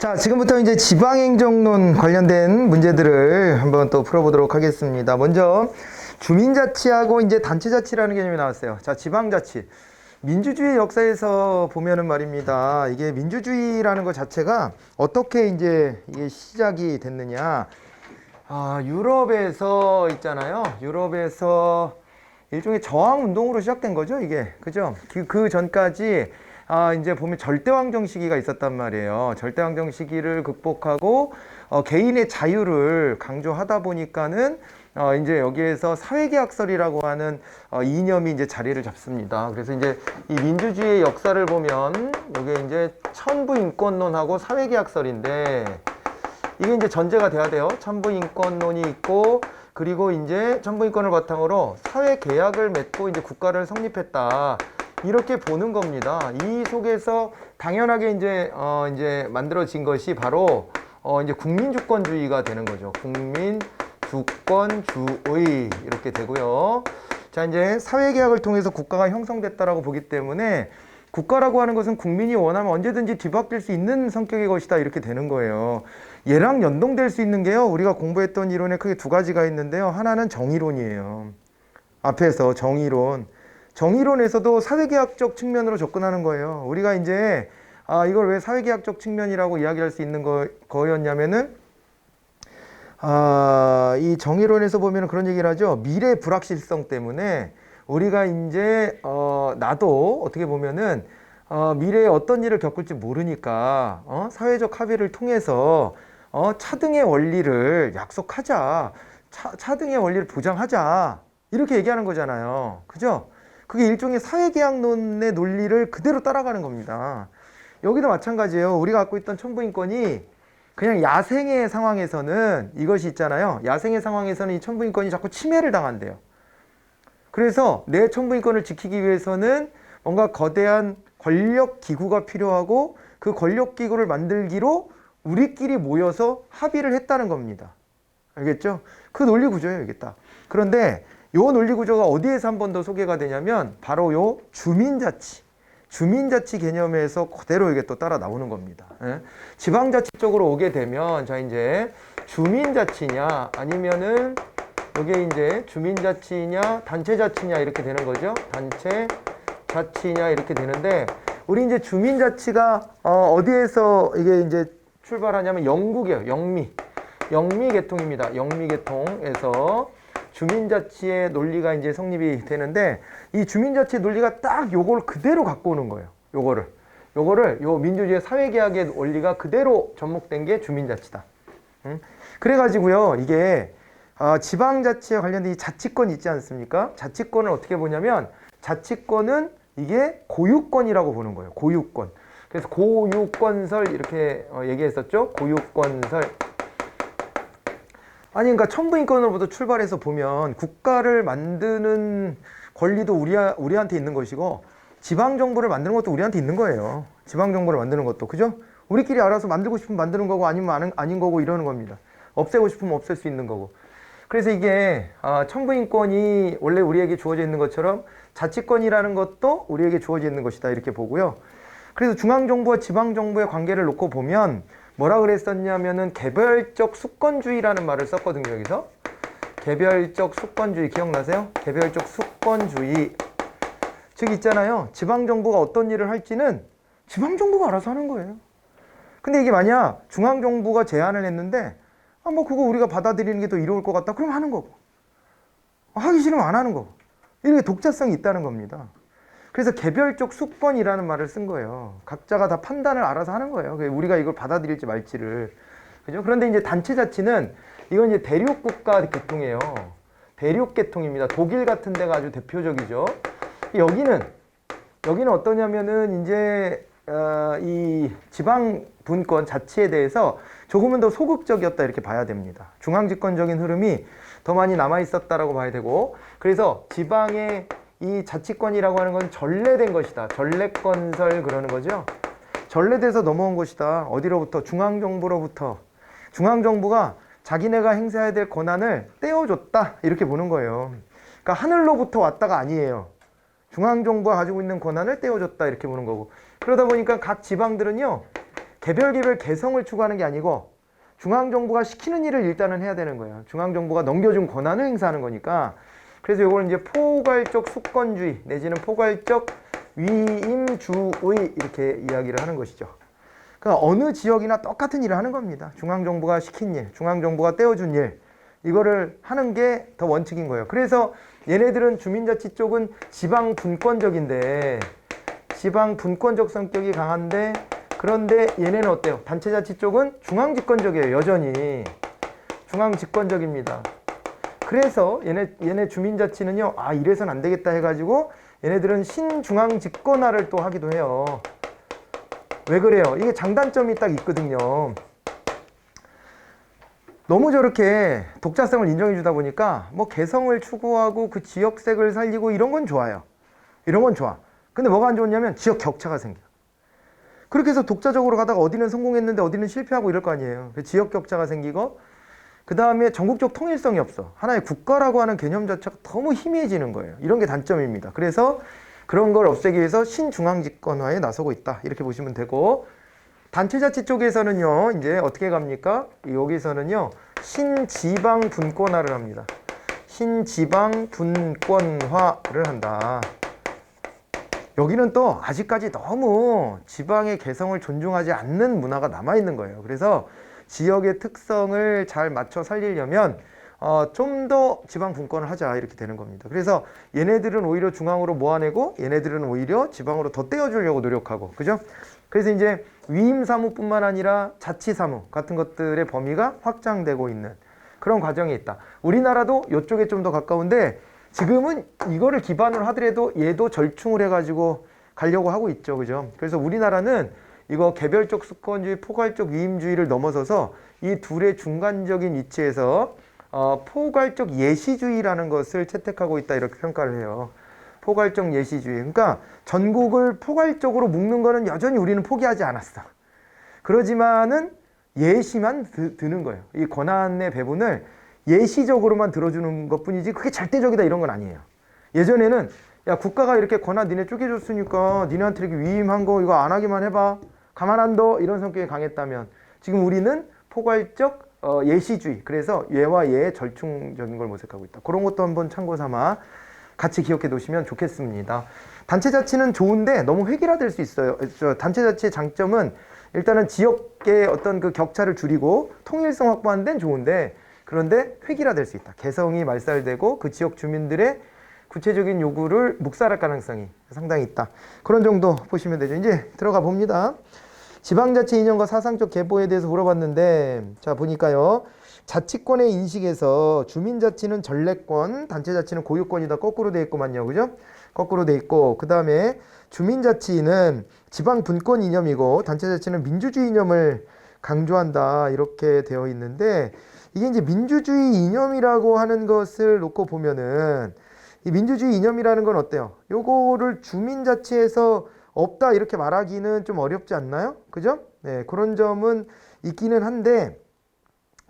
자, 지금부터 이제 지방행정론 관련된 문제들을 한번 또 풀어보도록 하겠습니다. 먼저 주민자치하고 이제 단체자치라는 개념이 나왔어요. 자, 지방자치. 민주주의 역사에서 보면은 말입니다. 이게 민주주의라는 것 자체가 어떻게 이제 이게 시작이 됐느냐. 유럽에서 있잖아요. 유럽에서 일종의 저항 운동으로 시작된 거죠, 이게. 그죠? 그 전까지 이제 보면 절대왕정 시기가 있었단 말이에요. 절대왕정 시기를 극복하고 개인의 자유를 강조하다 보니까는 이제 여기에서 사회계약설이라고 하는 이념이 이제 자리를 잡습니다. 그래서 이제 이 민주주의의 역사를 보면 이게 이제 천부인권론하고 사회계약설인데 이게 이제 전제가 돼야 돼요. 천부인권론이 있고 그리고 이제 천부인권을 바탕으로 사회계약을 맺고 이제 국가를 성립했다. 이렇게 보는 겁니다. 이 속에서 당연하게 이제 만들어진 것이 바로 이제 국민주권주의가 되는 거죠. 국민주권주의 이렇게 되고요. 자, 이제 사회계약을 통해서 국가가 형성됐다라고 보기 때문에 국가라고 하는 것은 국민이 원하면 언제든지 뒤바뀔 수 있는 성격의 것이다 이렇게 되는 거예요. 얘랑 연동될 수 있는 게요. 우리가 공부했던 이론에 크게 두 가지가 있는데요. 하나는 정의론이에요. 앞에서 정의론. 정의론에서도 사회계약적 측면으로 접근하는 거예요. 우리가 이제 이걸 왜 사회계약적 측면이라고 이야기할 수 있는 거였냐면은 이 정의론에서 보면 그런 얘기를 하죠. 미래 불확실성 때문에 우리가 이제 나도 어떻게 보면은 미래에 어떤 일을 겪을지 모르니까 사회적 합의를 통해서 차등의 원리를 약속하자, 차등의 원리를 보장하자 이렇게 얘기하는 거잖아요. 그죠? 그게 일종의 사회계약론의 논리를 그대로 따라가는 겁니다. 여기도 마찬가지예요. 우리가 갖고 있던 천부인권이 그냥 야생의 상황에서는 이것이 있잖아요. 야생의 상황에서는 이 천부인권이 자꾸 침해를 당한대요. 그래서 내 천부인권을 지키기 위해서는 뭔가 거대한 권력기구가 필요하고 그 권력기구를 만들기로 우리끼리 모여서 합의를 했다는 겁니다. 알겠죠? 그 논리 구조예요, 이게 딱. 그런데 요 논리 구조가 어디에서 한 번 더 소개가 되냐면 바로 요 주민자치 개념에서 그대로 이게 또 따라 나오는 겁니다. 예? 지방자치 쪽으로 오게 되면 자 이제 주민자치냐 아니면은 이게 이제 주민자치냐 단체자치냐 이렇게 되는 거죠. 단체자치냐 이렇게 되는데 우리 이제 주민자치가 어디에서 이게 이제 출발하냐면 영국이에요. 영미 계통입니다. 영미 계통에서 주민자치의 논리가 이제 성립이 되는데 이 주민자치 논리가 딱 요걸 그대로 갖고 오는 거예요. 요거를 요 민주주의 사회계약의 원리가 그대로 접목된 게 주민자치다. 그래가지고요 이게 지방자치에 관련된 이 자치권 있지 않습니까? 자치권을 어떻게 보냐면 자치권은 이게 고유권이라고 보는 거예요. 고유권. 그래서 고유권설 이렇게 얘기했었죠. 고유권설. 아니 그러니까 천부인권으로부터 출발해서 보면 국가를 만드는 권리도 우리한테 있는 것이고 지방정부를 만드는 것도 우리한테 있는 거예요. 지방정부를 만드는 것도. 그죠? 우리끼리 알아서 만들고 싶으면 만드는 거고 아니면 아닌 거고 이러는 겁니다. 없애고 싶으면 없앨 수 있는 거고. 그래서 이게 천부인권이 원래 우리에게 주어져 있는 것처럼 자치권이라는 것도 우리에게 주어져 있는 것이다 이렇게 보고요. 그래서 중앙정부와 지방정부의 관계를 놓고 보면 뭐라 그랬었냐면은 개별적 수권주의라는 말을 썼거든요. 여기서 개별적 수권주의 기억나세요? 개별적 수권주의 즉 있잖아요. 지방정부가 어떤 일을 할지는 지방정부가 알아서 하는 거예요. 근데 이게 만약 중앙정부가 제안을 했는데 뭐 그거 우리가 받아들이는 게 더 이로울 것 같다 그럼 하는 거고 하기 싫으면 안 하는 거고 이렇게 독자성이 있다는 겁니다. 그래서 개별적 수권이라는 말을 쓴 거예요. 각자가 다 판단을 알아서 하는 거예요. 우리가 이걸 받아들일지 말지를. 그죠? 그런데 이제 단체자치는 이건 이제 대륙국가 계통이에요. 대륙계통입니다. 독일 같은 데가 아주 대표적이죠. 여기는 어떠냐면은 이제 이 지방 분권 자치에 대해서 조금은 더 소극적이었다 이렇게 봐야 됩니다. 중앙집권적인 흐름이 더 많이 남아 있었다라고 봐야 되고 그래서 지방의 이 자치권이라고 하는 건 전래된 것이다. 전래건설 그러는 거죠. 전래돼서 넘어온 것이다. 어디로부터? 중앙정부로부터. 중앙정부가 자기네가 행사해야 될 권한을 떼어줬다. 이렇게 보는 거예요. 그러니까 하늘로부터 왔다가 아니에요. 중앙정부가 가지고 있는 권한을 떼어줬다. 이렇게 보는 거고. 그러다 보니까 각 지방들은요. 개별 개성을 추구하는 게 아니고 중앙정부가 시키는 일을 일단은 해야 되는 거예요. 중앙정부가 넘겨준 권한을 행사하는 거니까. 그래서 이걸 이제 포괄적 수권주의 내지는 포괄적 위임주의 이렇게 이야기를 하는 것이죠. 그러니까 어느 지역이나 똑같은 일을 하는 겁니다. 중앙정부가 시킨 일, 중앙정부가 떼어준 일, 이거를 하는 게 더 원칙인 거예요. 그래서 얘네들은 주민자치 쪽은 지방 분권적인데, 지방 분권적 성격이 강한데, 그런데 얘네는 어때요? 단체자치 쪽은 중앙집권적이에요. 여전히 중앙집권적입니다. 그래서 얘네 주민자치는요, 아 이래선 안 되겠다 해가지고 얘네들은 신중앙집권화를 또 하기도 해요. 왜 그래요? 이게 장단점이 딱 있거든요. 너무 저렇게 독자성을 인정해 주다 보니까 뭐 개성을 추구하고 그 지역색을 살리고 이런 건 좋아요. 이런 건 좋아. 근데 뭐가 안 좋냐면 지역 격차가 생겨. 그렇게 해서 독자적으로 가다가 어디는 성공했는데 어디는 실패하고 이럴 거 아니에요. 지역 격차가 생기고, 그 다음에 전국적 통일성이 없어. 하나의 국가라고 하는 개념 자체가 너무 희미해지는 거예요. 이런 게 단점입니다. 그래서 그런 걸 없애기 위해서 신중앙집권화에 나서고 있다. 이렇게 보시면 되고, 단체자치 쪽에서는요, 이제 어떻게 갑니까? 여기서는요, 신지방분권화를 합니다. 신지방분권화를 한다. 여기는 또 아직까지 너무 지방의 개성을 존중하지 않는 문화가 남아있는 거예요. 그래서 지역의 특성을 잘 맞춰 살리려면 좀 더 지방 분권을 하자 이렇게 되는 겁니다. 그래서 얘네들은 오히려 중앙으로 모아내고 얘네들은 오히려 지방으로 더 떼어주려고 노력하고, 그죠? 그래서 이제 위임사무뿐만 아니라 자치사무 같은 것들의 범위가 확장되고 있는 그런 과정이 있다. 우리나라도 이쪽에 좀 더 가까운데 지금은 이거를 기반으로 하더라도 얘도 절충을 해가지고 가려고 하고 있죠. 그죠? 그래서 우리나라는 이거 개별적 수권주의, 포괄적 위임주의를 넘어서서 이 둘의 중간적인 위치에서 포괄적 예시주의라는 것을 채택하고 있다 이렇게 평가를 해요. 포괄적 예시주의. 그러니까 전국을 포괄적으로 묶는 거는 여전히 우리는 포기하지 않았어. 그러지만은 예시만 드는 거예요. 이 권한의 배분을 예시적으로만 들어주는 것뿐이지 그게 절대적이다 이런 건 아니에요. 예전에는 야 국가가 이렇게 권한 니네 쪼개줬으니까 니네한테 이렇게 위임한 거 이거 안 하기만 해봐. 가만 안 둬. 이런 성격이 강했다면 지금 우리는 포괄적 예시주의. 그래서 얘와 얘의 절충적인 걸 모색하고 있다. 그런 것도 한번 참고 삼아 같이 기억해 놓으시면 좋겠습니다. 단체자치는 좋은데 너무 획일화될 수 있어요. 단체자치의 장점은 일단은 지역의 어떤 그 격차를 줄이고 통일성 확보하는 데는 좋은데, 그런데 획일화될 수 있다. 개성이 말살되고 그 지역 주민들의 구체적인 요구를 묵살할 가능성이 상당히 있다. 그런 정도 보시면 되죠. 이제 들어가 봅니다. 지방자치 이념과 사상적 계보에 대해서 물어봤는데, 자 보니까요, 자치권의 인식에서 주민자치는 전래권, 단체자치는 고유권이다. 거꾸로 돼 있구만요. 그죠? 거꾸로 돼 있고, 그 다음에 주민자치는 지방분권 이념이고 단체자치는 민주주의 이념을 강조한다. 이렇게 되어 있는데, 이게 이제 민주주의 이념이라고 하는 것을 놓고 보면은 이 민주주의 이념이라는 건 어때요? 요거를 주민자치에서 없다 이렇게 말하기는 좀 어렵지 않나요? 그죠? 네, 그런 점은 있기는 한데,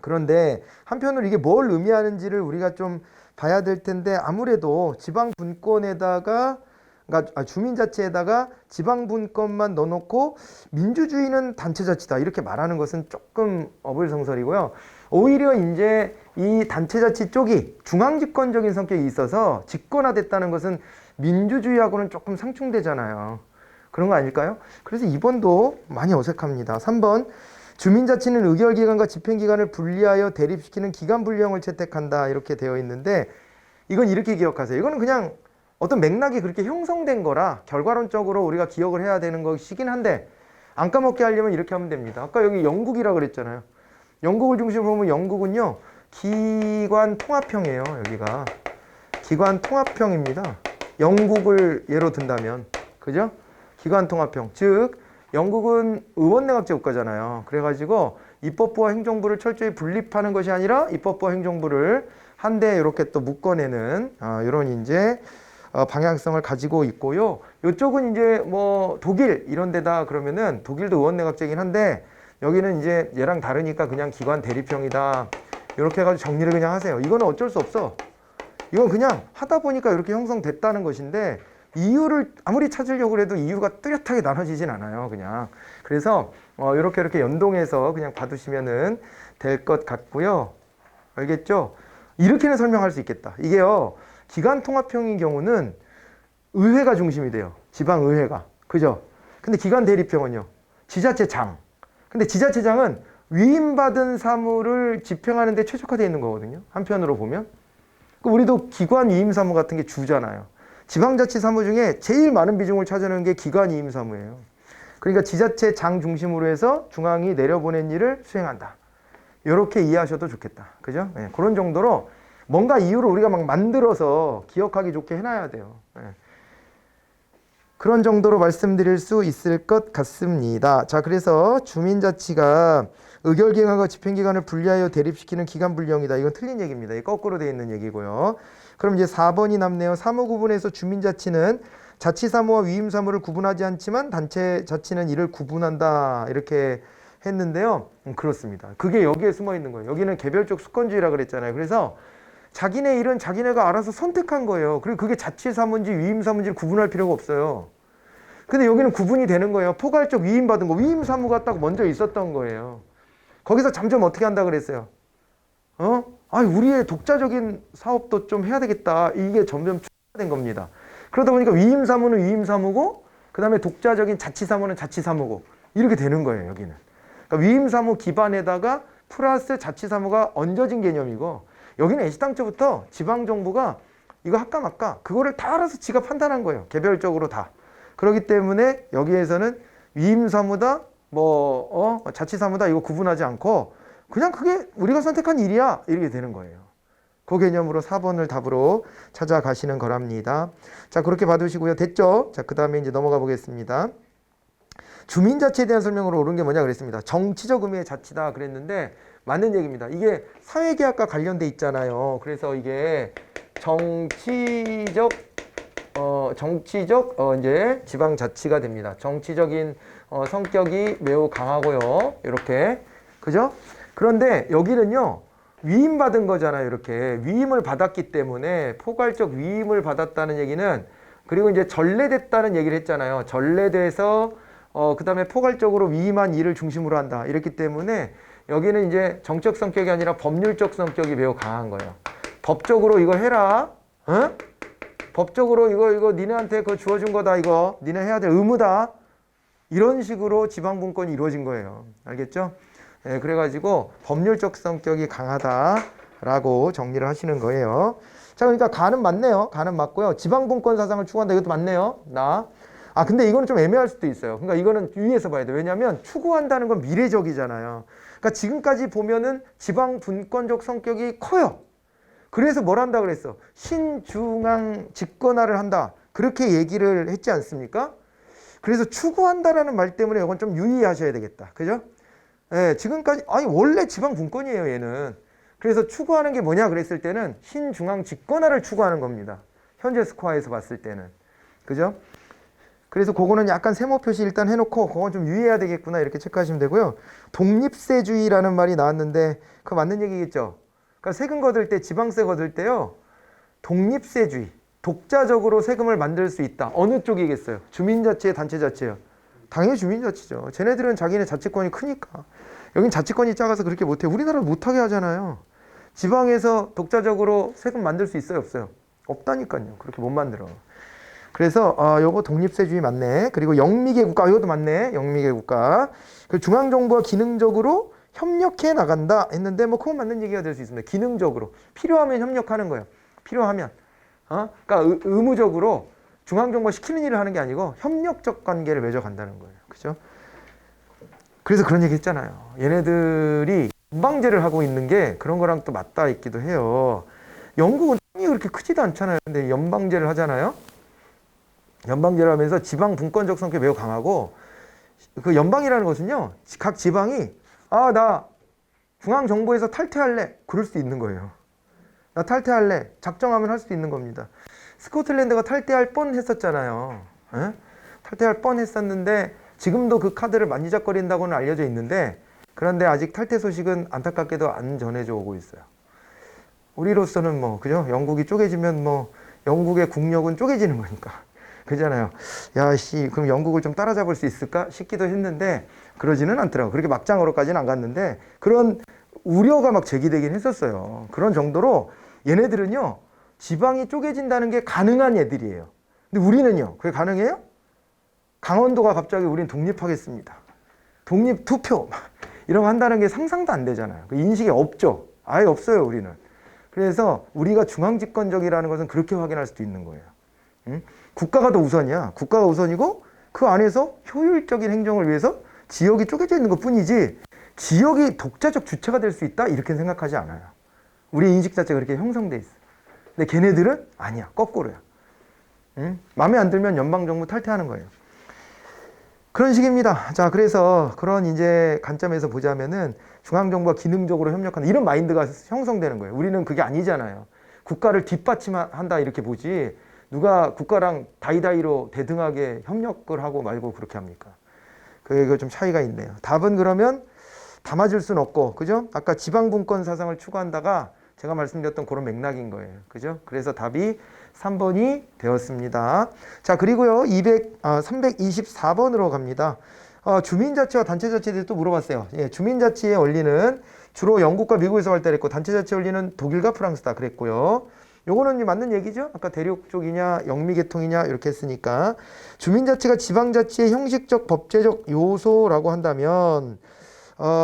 그런데 한편으로 이게 뭘 의미하는지를 우리가 좀 봐야 될 텐데, 아무래도 지방분권에다가 그러니까 주민자치에다가 지방분권만 넣어놓고 민주주의는 단체자치다 이렇게 말하는 것은 조금 어불성설이고요. 오히려 이제 이 단체자치 쪽이 중앙집권적인 성격이 있어서 집권화됐다는 것은 민주주의하고는 조금 상충되잖아요. 그런 거 아닐까요? 그래서 2번도 많이 어색합니다. 3번 주민자치는 의결기관과 집행기관을 분리하여 대립시키는 기관분리형을 채택한다 이렇게 되어 있는데, 이건 이렇게 기억하세요. 이거는 그냥 어떤 맥락이 그렇게 형성된 거라 결과론적으로 우리가 기억을 해야 되는 것이긴 한데, 안 까먹게 하려면 이렇게 하면 됩니다. 아까 여기 영국이라 그랬잖아요. 영국을 중심으로 보면 영국은요 기관 통합형이에요. 여기가 기관 통합형입니다. 영국을 예로 든다면, 그죠? 기관 통합형. 즉 영국은 의원내각제 국가잖아요. 그래가지고 입법부와 행정부를 철저히 분립하는 것이 아니라 입법부와 행정부를 한데 이렇게 또 묶어내는 이런 이제 방향성을 가지고 있고요. 이쪽은 이제 뭐 독일 이런 데다 그러면은 독일도 의원내각제긴 한데 여기는 이제 얘랑 다르니까 그냥 기관 대립형이다. 이렇게 해가지고 정리를 그냥 하세요. 이거는 어쩔 수 없어. 이건 그냥 하다 보니까 이렇게 형성됐다는 것인데, 이유를 아무리 찾으려고 해도 이유가 뚜렷하게 나눠지진 않아요. 그냥. 그래서 이렇게 연동해서 그냥 봐두시면은 될 것 같고요. 알겠죠? 이렇게는 설명할 수 있겠다. 이게요, 기관통합형인 경우는 의회가 중심이 돼요. 지방의회가. 그죠? 근데 기관대립형은요, 지자체장. 근데 지자체장은 위임받은 사무를 집행하는 데 최적화되어 있는 거거든요. 한편으로 보면. 우리도 기관 위임 사무 같은 게 주잖아요. 지방자치 사무 중에 제일 많은 비중을 차지하는 게 기관 위임 사무예요. 그러니까 지자체장 중심으로 해서 중앙이 내려보낸 일을 수행한다. 이렇게 이해하셔도 좋겠다. 그죠? 네, 그런 정도로 뭔가 이유를 우리가 막 만들어서 기억하기 좋게 해놔야 돼요. 네. 그런 정도로 말씀드릴 수 있을 것 같습니다. 자, 그래서 주민자치가 의결기관과 집행기관을 분리하여 대립시키는 기관 분리형이다. 이건 틀린 얘기입니다. 거꾸로 되어 있는 얘기고요. 그럼 이제 4번이 남네요. 사무 구분에서 주민자치는 자치사무와 위임사무를 구분하지 않지만 단체자치는 이를 구분한다. 이렇게 했는데요. 그렇습니다. 그게 여기에 숨어 있는 거예요. 여기는 개별적 수권주의라 그랬잖아요. 그래서 자기네 일은 자기네가 알아서 선택한 거예요. 그리고 그게 자치사무인지 위임사무인지를 구분할 필요가 없어요. 근데 여기는 구분이 되는 거예요. 포괄적 위임받은 거, 위임사무가 딱 먼저 있었던 거예요. 거기서 점점 어떻게 한다 그랬어요? 우리의 독자적인 사업도 좀 해야 되겠다. 이게 점점 추가된 겁니다. 그러다 보니까 위임사무는 위임사무고, 그 다음에 독자적인 자치사무는 자치사무고, 이렇게 되는 거예요, 여기는. 그러니까 위임사무 기반에다가 플러스 자치사무가 얹어진 개념이고, 여기는 애시당초부터 지방정부가 이거 할까 말까, 그거를 다 알아서 지가 판단한 거예요. 개별적으로 다. 그렇기 때문에 여기에서는 위임사무다, 자치사무다, 이거 구분하지 않고, 그냥 그게 우리가 선택한 일이야. 이렇게 되는 거예요. 그 개념으로 4번을 답으로 찾아가시는 거랍니다. 자, 그렇게 봐두시고요. 됐죠? 자, 그 다음에 이제 넘어가 보겠습니다. 주민자치에 대한 설명으로 옳은 게 뭐냐 그랬습니다. 정치적 의미의 자치다 그랬는데 맞는 얘기입니다. 이게 사회계약과 관련돼 있잖아요. 그래서 이게 정치적 이제 지방자치가 됩니다. 정치적인 성격이 매우 강하고요. 이렇게. 그죠? 그런데 여기는요, 위임받은 거잖아요. 이렇게. 위임을 받았기 때문에 포괄적 위임을 받았다는 얘기는, 그리고 이제 전례됐다는 얘기를 했잖아요. 전례돼서 그 다음에 포괄적으로 위임한 일을 중심으로 한다. 이랬기 때문에 여기는 이제 정적 성격이 아니라 법률적 성격이 매우 강한 거예요. 법적으로 이거 해라. 법적으로 이거 니네한테 그거 주어준 거다. 이거 니네 해야 될 의무다. 이런 식으로 지방분권이 이루어진 거예요. 알겠죠? 네, 그래가지고 법률적 성격이 강하다라고 정리를 하시는 거예요. 자, 그러니까 가는 맞네요. 가는 맞고요. 지방분권 사상을 추구한다. 이것도 맞네요. 근데 이거는 좀 애매할 수도 있어요. 그러니까 이거는 위에서 봐야 돼요. 왜냐하면 추구한다는 건 미래적이잖아요. 그러니까 지금까지 보면은 지방분권적 성격이 커요. 그래서 뭘 한다 그랬어? 신중앙 집권화를 한다. 그렇게 얘기를 했지 않습니까? 그래서 추구한다라는 말 때문에 이건 좀 유의하셔야 되겠다. 그죠? 예, 지금까지, 원래 지방분권이에요, 얘는. 그래서 추구하는 게 뭐냐 그랬을 때는 신중앙 집권화를 추구하는 겁니다. 현재 스코어에서 봤을 때는. 그죠? 그래서 그거는 약간 세모 표시 일단 해놓고 그건 좀 유의해야 되겠구나 이렇게 체크하시면 되고요. 독립세주의라는 말이 나왔는데 그거 맞는 얘기겠죠? 그러니까 세금 거둘 때, 지방세 거둘 때요, 독립세주의, 독자적으로 세금을 만들 수 있다. 어느 쪽이겠어요? 주민자치에 단체자치예요? 당연히 주민자치죠. 쟤네들은 자기네 자치권이 크니까. 여긴 자치권이 작아서 그렇게 못해요. 우리나라는 못하게 하잖아요. 지방에서 독자적으로 세금 만들 수 있어요, 없어요? 없다니까요. 그렇게 못 만들어. 그래서 요거 독립세주의 맞네. 그리고 영미계 국가, 이것도 맞네. 영미계 국가. 그 중앙정부와 기능적으로 협력해 나간다 했는데 그건 맞는 얘기가 될 수 있습니다. 기능적으로 필요하면 협력하는 거예요. 필요하면. 그러니까 의무적으로 중앙정부가 시키는 일을 하는 게 아니고 협력적 관계를 맺어간다는 거예요. 그죠? 그래서 그런 얘기 했잖아요. 얘네들이 연방제를 하고 있는 게 그런 거랑 또 맞닿아 있기도 해요. 영국은 땅이 그렇게 크지도 않잖아요. 근데 연방제를 하잖아요. 연방제를 하면서 지방 분권적 성격이 매우 강하고, 그 연방이라는 것은요, 각 지방이 나 중앙정부에서 탈퇴할래. 그럴 수 있는 거예요. 나 탈퇴할래. 작정하면 할 수 있는 겁니다. 스코틀랜드가 탈퇴할 뻔했었잖아요. 탈퇴할 뻔했었는데 지금도 그 카드를 만지작거린다고는 알려져 있는데, 그런데 아직 탈퇴 소식은 안타깝게도 안 전해져 오고 있어요. 우리로서는 그죠? 영국이 쪼개지면 영국의 국력은 쪼개지는 거니까. 그잖아요. 야, 씨, 그럼 영국을 좀 따라잡을 수 있을까 싶기도 했는데 그러지는 않더라고. 그렇게 막장으로까지는 안 갔는데 그런 우려가 막 제기되긴 했었어요. 그런 정도로 얘네들은요, 지방이 쪼개진다는 게 가능한 애들이에요. 근데 우리는요, 그게 가능해요? 강원도가 갑자기 우린 독립하겠습니다. 독립 투표 이런 거 한다는 게 상상도 안 되잖아요. 그 인식이 없죠. 아예 없어요, 우리는. 그래서 우리가 중앙집권적이라는 것은 그렇게 확인할 수도 있는 거예요. 응? 국가가 더 우선이야. 국가가 우선이고 그 안에서 효율적인 행정을 위해서 지역이 쪼개져 있는 것 뿐이지 지역이 독자적 주체가 될 수 있다? 이렇게 생각하지 않아요. 우리 인식 자체가 그렇게 형성돼 있어. 근데 걔네들은 아니야. 거꾸로야. 응? 마음에 안 들면 연방정부 탈퇴하는 거예요. 그런 식입니다. 자, 그래서 그런 이제 관점에서 보자면은 중앙정부가 기능적으로 협력한다. 이런 마인드가 형성되는 거예요. 우리는 그게 아니잖아요. 국가를 뒷받침한다 이렇게 보지. 누가 국가랑 다이다이로 대등하게 협력을 하고 말고 그렇게 합니까? 그게 좀 차이가 있네요. 답은 그러면 다 맞을 수는 없고, 그죠? 아까 지방분권 사상을 추구한다가 제가 말씀드렸던 그런 맥락인 거예요. 그죠? 그래서 답이 3번이 되었습니다. 자, 그리고요, 324번으로 갑니다. 주민자치와 단체자치에 대해서 또 물어봤어요. 예, 주민자치의 원리는 주로 영국과 미국에서 발달했고, 단체자치 원리는 독일과 프랑스다 그랬고요. 요거는 맞는 얘기죠? 아까 대륙 쪽이냐, 영미계통이냐, 이렇게 했으니까. 주민자치가 지방자치의 형식적, 법제적 요소라고 한다면,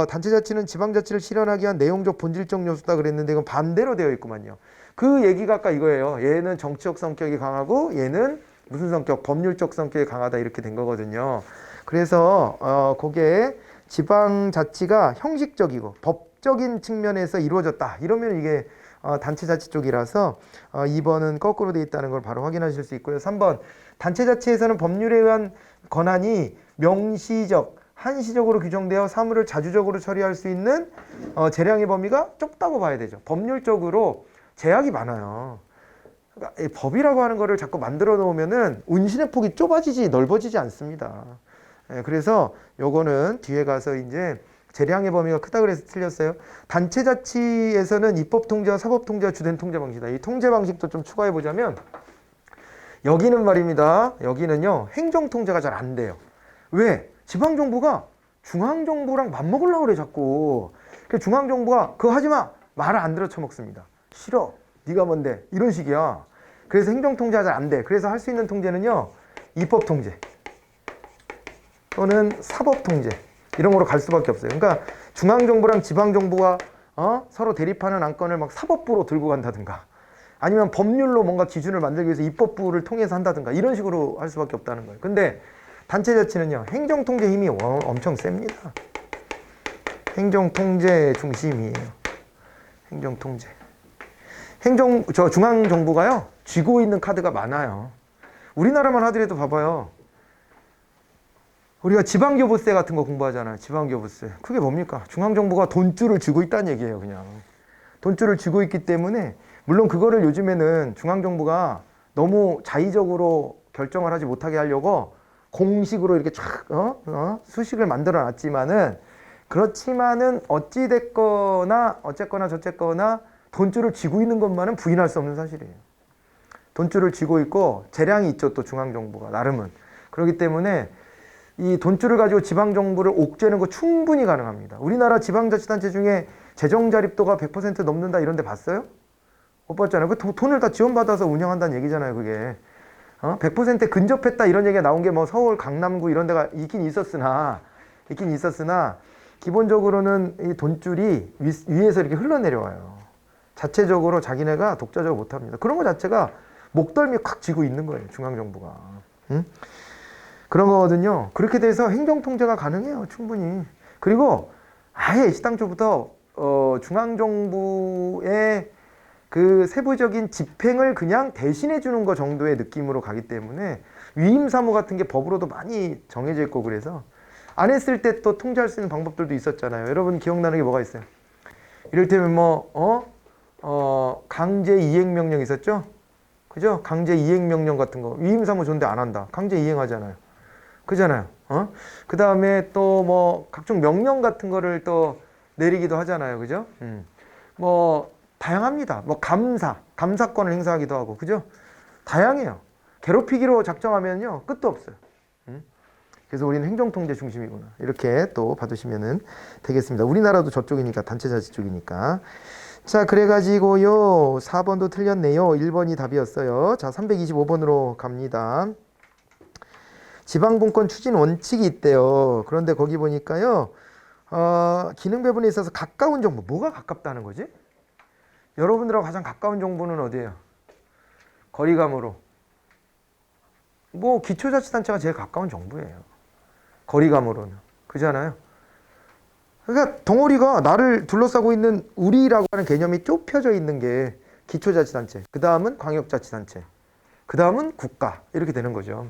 단체자치는 지방자치를 실현하기 위한 내용적, 본질적 요소다 그랬는데, 이건 반대로 되어 있구만요. 그 얘기가 아까 이거예요. 얘는 정치적 성격이 강하고, 얘는 무슨 성격? 법률적 성격이 강하다. 이렇게 된 거거든요. 그래서, 그게 지방자치가 형식적이고, 법적인 측면에서 이루어졌다. 이러면 이게 단체자치 쪽이라서 2번은 거꾸로 되어 있다는 걸 바로 확인하실 수 있고요. 3번, 단체자치에서는 법률에 의한 권한이 명시적, 한시적으로 규정되어 사무를 자주적으로 처리할 수 있는 재량의 범위가 좁다고 봐야 되죠. 법률적으로 제약이 많아요. 그러니까 법이라고 하는 거를 자꾸 만들어 놓으면은 운신의 폭이 좁아지지 넓어지지 않습니다. 그래서 요거는 뒤에 가서 이제 재량의 범위가 크다 그래서 틀렸어요. 단체자치에서는 입법통제와 사법통제가 주된 통제 방식이다. 이 통제 방식도 좀 추가해 보자면 여기는 말입니다. 여기는요, 행정통제가 잘 안 돼요. 왜? 지방정부가 중앙정부랑 맞먹으려고 그래 자꾸. 그래서 중앙정부가 그거 하지마! 말을 안 들어 쳐먹습니다. 싫어. 네가 뭔데? 이런 식이야. 그래서 행정통제가 잘 안 돼. 그래서 할 수 있는 통제는요, 입법통제 또는 사법통제 이런 거로 갈 수밖에 없어요. 그러니까 중앙정부랑 지방정부가 서로 대립하는 안건을 막 사법부로 들고 간다든가 아니면 법률로 뭔가 기준을 만들기 위해서 입법부를 통해서 한다든가 이런 식으로 할 수밖에 없다는 거예요. 근데 단체자치는요, 행정통제 힘이 엄청 셉니다. 행정통제 중심이에요. 행정통제. 중앙정부가요, 쥐고 있는 카드가 많아요. 우리나라만 하더라도 봐봐요. 우리가 지방교부세 같은 거 공부하잖아요. 지방교부세. 그게 뭡니까? 중앙정부가 돈줄을 쥐고 있다는 얘기예요, 그냥. 돈줄을 쥐고 있기 때문에, 물론 그거를 요즘에는 중앙정부가 너무 자의적으로 결정을 하지 못하게 하려고 공식으로 이렇게 쫙, 수식을 만들어 놨지만은, 그렇지만은 어찌됐거나, 어쨌거나 저쨌거나 돈줄을 쥐고 있는 것만은 부인할 수 없는 사실이에요. 돈줄을 쥐고 있고, 재량이 있죠, 또 중앙정부가. 나름은. 그렇기 때문에, 이 돈줄을 가지고 지방정부를 옥죄는 거 충분히 가능합니다. 우리나라 지방자치단체 중에 재정자립도가 100% 넘는다 이런 데 봤어요? 못 봤잖아요. 그 돈을 다 지원받아서 운영한다는 얘기잖아요, 그게. 100% 근접했다 이런 얘기가 나온 게 뭐 서울, 강남구 이런 데가 있긴 있었으나, 기본적으로는 이 돈줄이 위에서 이렇게 흘러내려와요. 자체적으로 자기네가 독자적으로 못합니다. 그런 거 자체가 목덜미 콱 쥐고 있는 거예요, 중앙정부가. 응? 그런 거거든요. 그렇게 돼서 행정통제가 가능해요, 충분히. 그리고 아예 시당초부터 중앙정부의 그 세부적인 집행을 그냥 대신해 주는 거 정도의 느낌으로 가기 때문에 위임사무 같은 게 법으로도 많이 정해져 있고 그래서 안 했을 때 또 통제할 수 있는 방법들도 있었잖아요. 여러분 기억나는 게 뭐가 있어요? 이를테면 강제 이행명령 있었죠? 그죠? 강제 이행명령 같은 거. 위임사무 존대 안 한다. 강제 이행하잖아요. 그잖아요. 그 다음에 또 뭐 각종 명령 같은 거를 또 내리기도 하잖아요. 그죠? 뭐 다양합니다. 뭐 감사권을 행사하기도 하고. 그죠? 다양해요. 괴롭히기로 작정하면요 끝도 없어요. 그래서 우리는 행정통제 중심이구나. 이렇게 또 받으시면 되겠습니다. 우리나라도 저쪽이니까, 단체자치 쪽이니까. 자, 그래가지고요 4번도 틀렸네요. 1번이 답이었어요. 자, 325번으로 갑니다. 지방분권 추진 원칙이 있대요. 그런데 거기 보니까요 기능 배분에 있어서 가까운 정보, 뭐가 가깝다는 거지? 여러분들하고 가장 가까운 정보는 어디예요? 거리감으로. 뭐 기초자치단체가 제일 가까운 정보예요. 거리감으로는. 그잖아요. 그러니까 덩어리가 나를 둘러싸고 있는 우리라고 하는 개념이 좁혀져 있는 게 기초자치단체, 그 다음은 광역자치단체, 그 다음은 국가, 이렇게 되는 거죠.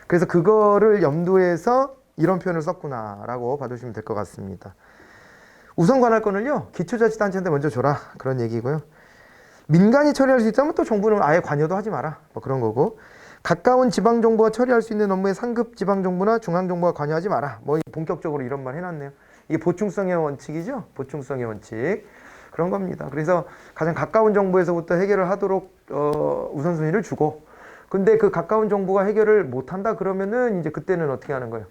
그래서 그거를 염두해서 이런 표현을 썼구나라고 봐주시면 될 것 같습니다. 우선 관할권을요 기초자치단체한테 먼저 줘라, 그런 얘기고요. 민간이 처리할 수 있다면 또 정부는 아예 관여도 하지 마라, 뭐 그런 거고. 가까운 지방정부가 처리할 수 있는 업무에 상급 지방정부나 중앙정부가 관여하지 마라. 뭐 본격적으로 이런 말 해놨네요. 이게 보충성의 원칙이죠. 보충성의 원칙. 그런 겁니다. 그래서 가장 가까운 정부에서부터 해결을 하도록 우선순위를 주고, 근데 그 가까운 정부가 해결을 못한다 그러면은 이제 그때는 어떻게 하는 거예요?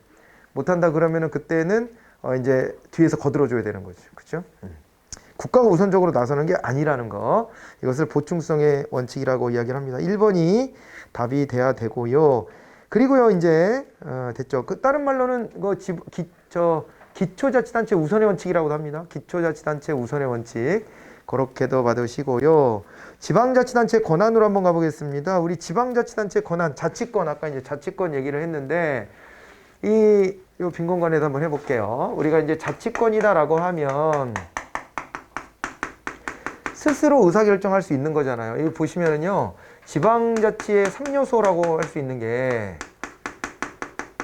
못한다 그러면은 그때는 이제 뒤에서 거들어줘야 되는 거죠. 그렇죠? 국가가 우선적으로 나서는 게 아니라는 거, 이것을 보충성의 원칙이라고 이야기를 합니다. 1번이 답이 돼야 되고요. 그리고요 이제 됐죠. 그 다른 말로는 기초자치단체 우선의 원칙이라고도 합니다. 기초자치단체 우선의 원칙, 그렇게도 받으시고요. 지방자치단체 권한으로 한번 가보겠습니다. 우리 지방자치단체 권한, 자치권, 아까 이제 자치권 얘기를 했는데 이 빈 공간에도 한번 해볼게요. 우리가 이제 자치권이다라고 하면 스스로 의사결정할 수 있는 거잖아요. 여기 보시면은요 지방자치의 3요소라고 할 수 있는 게,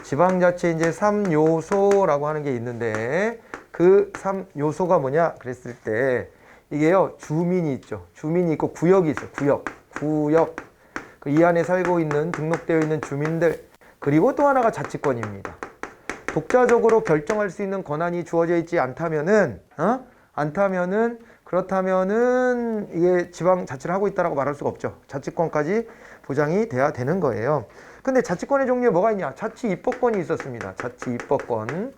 지방자치 이제 3요소라고 하는 게 있는데, 그 3요소가 뭐냐 그랬을 때 이게요 주민이 있죠. 주민이 있고 구역이 있죠. 구역. 이 안에 살고 있는 등록되어 있는 주민들, 그리고 또 하나가 자치권입니다. 독자적으로 결정할 수 있는 권한이 주어져 있지 않다면은 그렇다면은 이게 지방자치를 하고 있다라고 말할 수가 없죠. 자치권까지 보장이 돼야 되는 거예요. 근데 자치권의 종류에 뭐가 있냐? 자치 입법권이 있었습니다. 자치 입법권.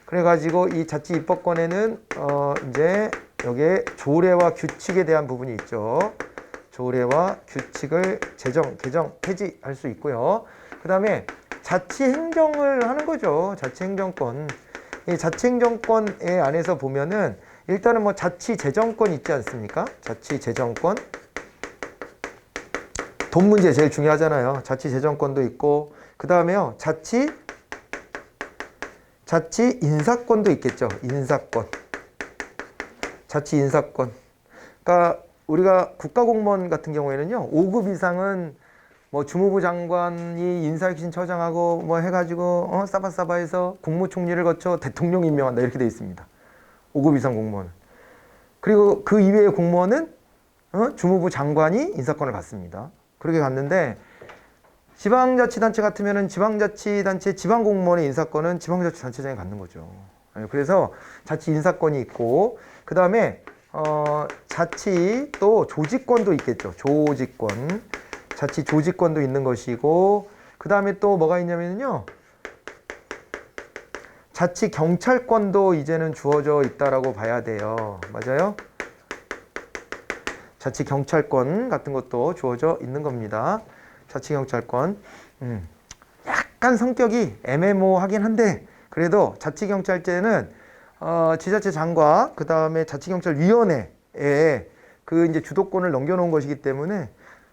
그래가지고 이 자치 입법권에는 이제 여기에 조례와 규칙에 대한 부분이 있죠. 조례와 규칙을 제정, 개정, 폐지할 수 있고요. 그 다음에 자치 행정을 하는 거죠. 자치 행정권. 이 자치 행정권에 안에서 보면은 일단은 뭐 자치 재정권 있지 않습니까? 자치 재정권. 돈 문제 제일 중요하잖아요. 자치 재정권도 있고, 그 다음에요 자치 인사권도 있겠죠. 인사권. 자치 인사권. 그러니까 우리가 국가공무원 같은 경우에는요 5급 이상은 뭐 주무부 장관이 인사혁신처장하고 뭐 해가지고 싸바싸바해서 국무총리를 거쳐 대통령 임명한다, 이렇게 돼 있습니다. 5급 이상 공무원은. 그리고 그 이외의 공무원은 주무부 장관이 인사권을 갖습니다. 그렇게 갔는데, 지방자치단체 같으면은 지방자치단체 지방공무원의 인사권은 지방자치단체장이 갖는 거죠. 그래서 자치 인사권이 있고, 그 다음에 자치 또 조직권도 있겠죠. 조직권. 자치 조직권도 있는 것이고, 그 다음에 또 뭐가 있냐면요 자치 경찰권도 이제는 주어져 있다라고 봐야 돼요. 맞아요? 자치 경찰권 같은 것도 주어져 있는 겁니다. 자치 경찰권. 약간 성격이 애매모호하긴 한데, 그래도 자치 경찰제는 지자체장과 그 다음에 자치경찰위원회에 그 이제 주도권을 넘겨놓은 것이기 때문에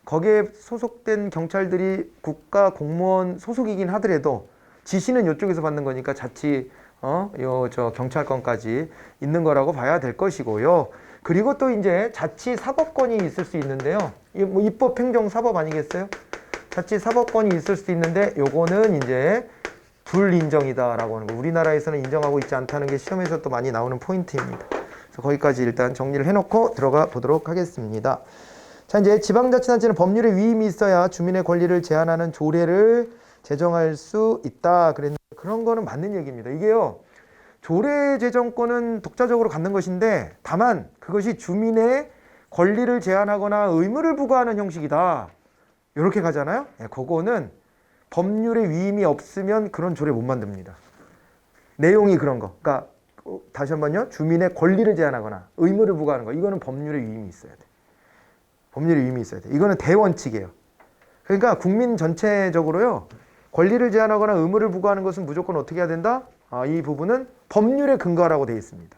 거기에 소속된 경찰들이 국가 공무원 소속이긴 하더라도 지시는 이쪽에서 받는 거니까 자치 경찰권까지 있는 거라고 봐야 될 것이고요. 그리고 또 이제 자치 사법권이 있을 수 있는데요. 뭐 입법, 행정, 사법 아니겠어요? 자치 사법권이 있을 수 있는데 요거는 이제 불인정이다라고 하는 거. 우리나라에서는 인정하고 있지 않다는 게 시험에서 또 많이 나오는 포인트입니다. 그래서 거기까지 일단 정리를 해놓고 들어가 보도록 하겠습니다. 자, 이제 지방자치단체는 법률의 위임이 있어야 주민의 권리를 제한하는 조례를 제정할 수 있다 그랬는데, 그런 거는 맞는 얘기입니다. 이게요 조례 제정권은 독자적으로 갖는 것인데, 다만 그것이 주민의 권리를 제한하거나 의무를 부과하는 형식이다. 이렇게 가잖아요. 예, 그거는 법률의 위임이 없으면 그런 조례 못 만듭니다. 내용이 그런 거. 그러니까 다시 한번요. 주민의 권리를 제한하거나 의무를 부과하는 거. 이거는 법률의 위임이 있어야 돼. 법률의 위임이 있어야 돼. 이거는 대원칙이에요. 그러니까 국민 전체적으로요. 권리를 제한하거나 의무를 부과하는 것은 무조건 어떻게 해야 된다? 이 부분은 법률에 근거하라고 되어 있습니다.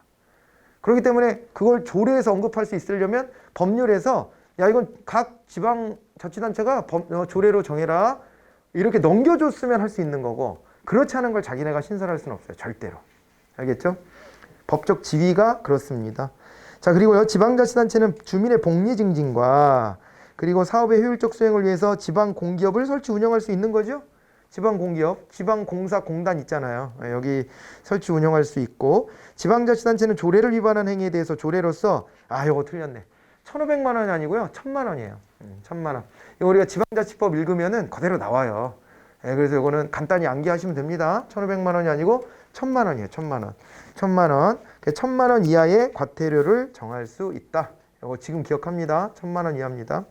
그렇기 때문에 그걸 조례에서 언급할 수 있으려면 법률에서 야 이건 각 지방자치단체가 조례로 정해라 이렇게 넘겨줬으면 할 수 있는 거고 그렇지 않은 걸 자기네가 신설할 수는 없어요. 절대로. 알겠죠? 법적 지위가 그렇습니다. 자 그리고요 지방자치단체는 주민의 복리 증진과 그리고 사업의 효율적 수행을 위해서 지방공기업을 설치 운영할 수 있는 거죠. 지방공기업, 지방공사공단 있잖아요. 여기 설치 운영할 수 있고 지방자치단체는 조례를 위반한 행위에 대해서 조례로서 이거 틀렸네. 1,500만 원이 아니고요. 1,000만 원이에요. 1,000만 원. 이거 우리가 지방자치법 읽으면은 그대로 나와요. 그래서 이거는 간단히 암기하시면 됩니다. 1,500만 원이 아니고 1,000만 원이에요. 1,000만 원. 1,000만 원. 1,000만 원 이하의 과태료를 정할 수 있다. 이거 지금 기억합니다. 1,000만 원 이하입니다.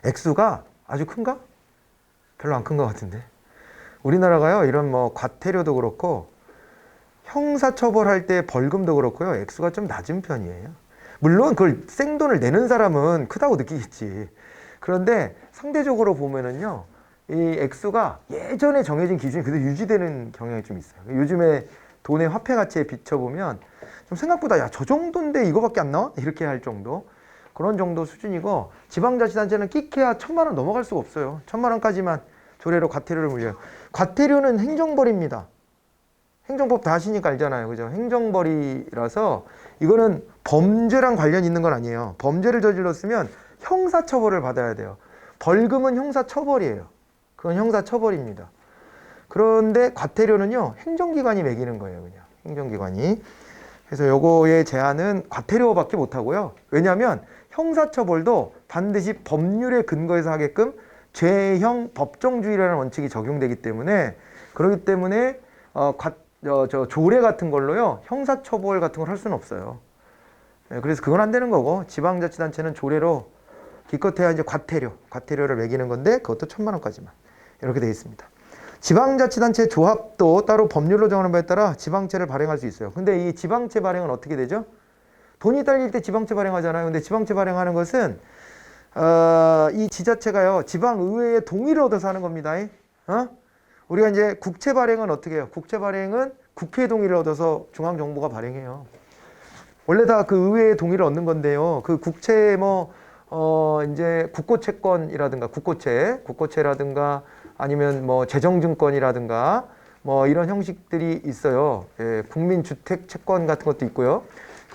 액수가 아주 큰가? 별로 안 큰 것 같은데. 우리나라가요, 이런 뭐 과태료도 그렇고 형사처벌할 때 벌금도 그렇고요, 액수가 좀 낮은 편이에요. 물론 그걸 생돈을 내는 사람은 크다고 느끼겠지. 그런데 상대적으로 보면은요, 이 액수가 예전에 정해진 기준이 그대로 유지되는 경향이 좀 있어요. 요즘에 돈의 화폐 가치에 비춰보면 좀 생각보다 야, 저 정도인데 이거밖에 안 나와? 이렇게 할 정도. 그런 정도 수준이고 지방자치단체는 끽해야 1,000만 원 넘어갈 수가 없어요. 1,000만 원까지만 조례로 과태료를 물려요. 과태료는 행정벌입니다. 행정법 다 아시니까 알잖아요. 그죠? 행정벌이라서 이거는 범죄랑 관련 있는 건 아니에요. 범죄를 저질렀으면 형사처벌을 받아야 돼요. 벌금은 형사처벌이에요. 그건 형사처벌입니다. 그런데 과태료는요, 행정기관이 매기는 거예요. 그냥 행정기관이. 그래서 요거의 제한은 과태료밖에 못하고요. 왜냐하면 형사처벌도 반드시 법률에 근거해서 하게끔 죄형 법정주의라는 원칙이 적용되기 때문에 그렇기 때문에 조례 같은 걸로요 형사처벌 같은 걸 할 수는 없어요. 그래서 그건 안 되는 거고 지방자치단체는 조례로 기껏해야 이제 과태료를 매기는 건데 그것도 1,000만 원까지만 이렇게 되어 있습니다. 지방자치단체 조합도 따로 법률로 정하는 바에 따라 지방채를 발행할 수 있어요. 근데 이 지방채 발행은 어떻게 되죠? 돈이 딸릴 때 지방채 발행하잖아요. 근데 지방채 발행하는 것은 이 지자체가요 지방의회의 동의를 얻어서 하는 겁니다. 우리가 이제 국채 발행은 어떻게 해요? 국채 발행은 국회 동의를 얻어서 중앙정부가 발행해요. 원래 다 그 의회의 동의를 얻는 건데요. 그 국채 이제 국고채권이라든가 국고채라든가 아니면 뭐 재정증권이라든가 뭐 이런 형식들이 있어요. 국민주택채권 같은 것도 있고요.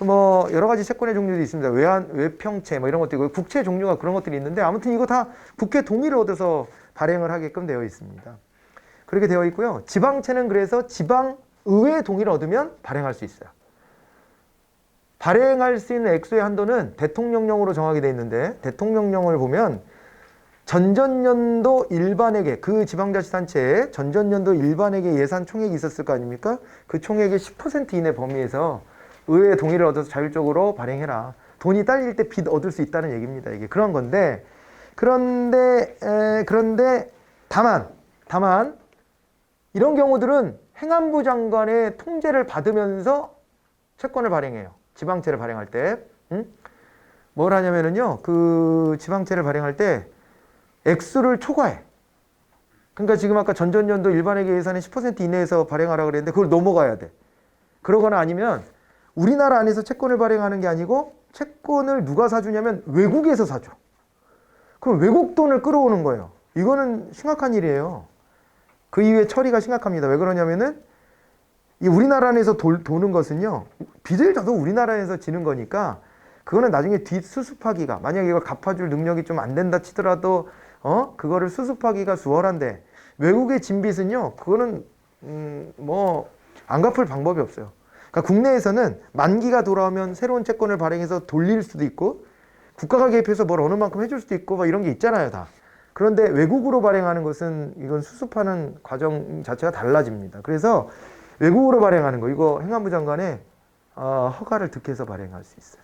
뭐 여러 가지 채권의 종류도 있습니다. 외평채 뭐 이런 것도 있고 국채 종류가 그런 것들이 있는데 아무튼 이거 다 국회 동의를 얻어서 발행을 하게끔 되어 있습니다. 그렇게 되어 있고요. 지방채는 그래서 지방의회의 동의를 얻으면 발행할 수 있어요. 발행할 수 있는 액수의 한도는 대통령령으로 정하게 되어 있는데 대통령령을 보면 전전년도 일반회계 그 지방자치단체에 전전년도 일반회계 예산 총액이 있었을 거 아닙니까? 그 총액의 10% 이내 범위에서 의회의 동의를 얻어서 자율적으로 발행해라. 돈이 딸릴 때 빚 얻을 수 있다는 얘기입니다. 이게 그런 건데 그런데 다만 이런 경우들은 행안부 장관의 통제를 받으면서 채권을 발행해요. 지방채를 발행할 때. 뭘 하냐면은요. 그 지방채를 발행할 때 액수를 초과해. 그러니까 지금 아까 전전년도 일반회계 예산의 10% 이내에서 발행하라 그랬는데 그걸 넘어가야 돼. 그러거나 아니면 우리나라 안에서 채권을 발행하는 게 아니고 채권을 누가 사주냐면 외국에서 사줘. 그럼 외국 돈을 끌어오는 거예요. 이거는 심각한 일이에요. 그 이후에 처리가 심각합니다. 왜 그러냐면은 이 우리나라 안에서 도는 것은요. 빚을 져도 우리나라에서 지는 거니까 그거는 나중에 뒷수습하기가 만약에 이걸 갚아줄 능력이 좀 안 된다 치더라도 그거를 수습하기가 수월한데 외국의 진 빚은요. 그거는 안 갚을 방법이 없어요. 그러니까 국내에서는 만기가 돌아오면 새로운 채권을 발행해서 돌릴 수도 있고 국가가 개입해서 뭘 어느 만큼 해줄 수도 있고 막 이런 게 있잖아요, 다. 그런데 외국으로 발행하는 것은 이건 수습하는 과정 자체가 달라집니다. 그래서 외국으로 발행하는 거 이거 행안부 장관의 허가를 득해서 발행할 수 있어요.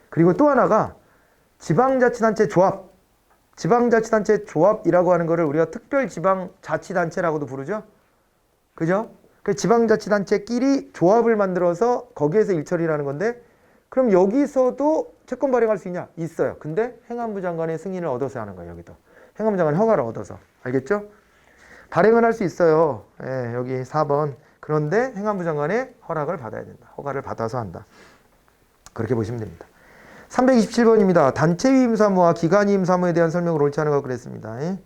그리고 또 하나가 지방자치단체 조합 지방자치단체 조합이라고 하는 거를 우리가 특별지방자치단체라고도 부르죠. 그죠? 그 지방자치단체끼리 조합을 만들어서 거기에서 일처리라는 건데, 그럼 여기서도 채권 발행할 수 있냐? 있어요. 근데 행안부 장관의 승인을 얻어서 하는 거예요. 여기도 행안부 장관 허가를 얻어서. 알겠죠? 발행은 할 수 있어요. 예, 여기 4번. 그런데 행안부 장관의 허락을 받아야 된다. 허가를 받아서 한다. 그렇게 보시면 됩니다. 327번입니다. 단체 위임 사무와 기관 위임 사무에 대한 설명을 옳지 않은 것 그랬습니다. 예?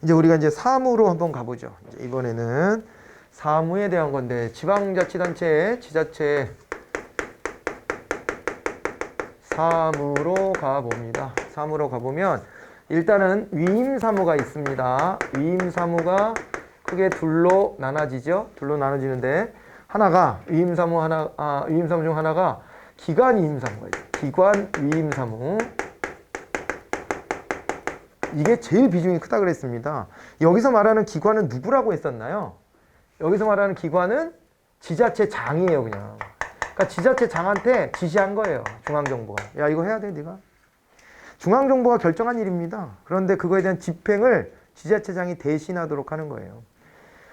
이제 우리가 이제 사무로 한번 가보죠. 이제 이번에는 사무에 대한 건데, 지방자치단체, 지자체 사무로 가봅니다. 사무로 가보면 일단은 위임 사무가 있습니다. 위임 사무가 크게 둘로 나눠지죠. 둘로 나눠지는데, 하나가 위임 사무 중 하나가 기관 위임 사무가 있어요. 기관 위임 사무. 이게 제일 비중이 크다 그랬습니다. 여기서 말하는 기관은 누구라고 했었나요? 여기서 말하는 기관은 지자체장이에요, 그냥. 그러니까 지자체장한테 지시한 거예요, 중앙정부가. 야, 이거 해야 돼, 네가. 중앙정부가 결정한 일입니다. 그런데 그거에 대한 집행을 지자체장이 대신하도록 하는 거예요.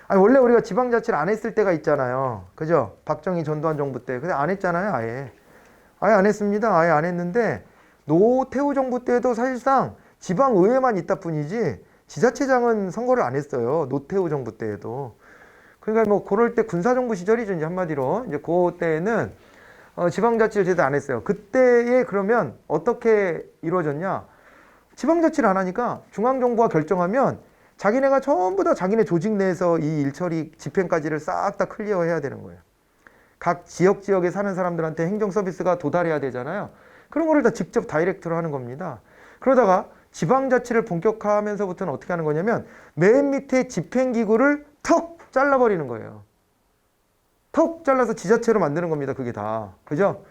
아니, 원래 우리가 지방자치를 안 했을 때가 있잖아요. 그죠? 박정희 전두환 정부 때. 근데 안 했잖아요, 아예. 아예 안 했습니다. 아예 안 했는데, 노태우 정부 때도 사실상 지방의회만 있다 뿐이지 지자체장은 선거를 안 했어요. 노태우 정부 때에도. 그러니까 뭐 그럴 때 군사정부 시절이죠. 이제 한마디로. 이제 그때는 지방자치를 제대로 안 했어요. 그때에 그러면 어떻게 이루어졌냐? 지방자치를 안 하니까 중앙정부가 결정하면 자기네가 전부 다 자기네 조직 내에서 이 일처리 집행까지를 싹 다 클리어해야 되는 거예요. 각 지역에 사는 사람들한테 행정 서비스가 도달해야 되잖아요. 그런 거를 다 직접 다이렉트로 하는 겁니다. 그러다가 지방자치를 본격화하면서부터는 어떻게 하는 거냐면 맨 밑에 집행기구를 턱 잘라버리는 거예요. 턱 잘라서 지자체로 만드는 겁니다. 그게 다. 그죠?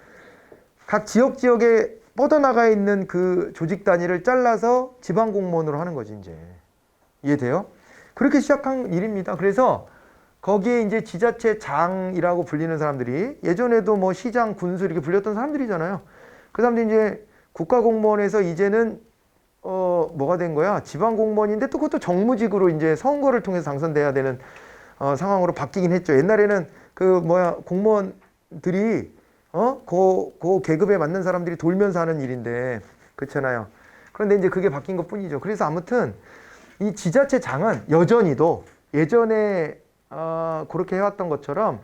각 지역에 뻗어나가 있는 그 조직 단위를 잘라서 지방공무원으로 하는 거지, 이제. 이해돼요? 그렇게 시작한 일입니다. 그래서 거기에 이제 지자체장이라고 불리는 사람들이 예전에도 뭐 시장, 군수 이렇게 불렸던 사람들이잖아요. 그 사람들이 이제 국가공무원에서 이제는 뭐가 된 거야? 지방공무원인데 또 그것도 정무직으로 이제 선거를 통해서 당선돼야 되는 상황으로 바뀌긴 했죠. 옛날에는 공무원들이 그 계급에 맞는 사람들이 돌면서 하는 일인데, 그렇잖아요. 그런데 이제 그게 바뀐 것 뿐이죠. 그래서 아무튼 이 지자체장은 여전히도 예전에 그렇게 해왔던 것처럼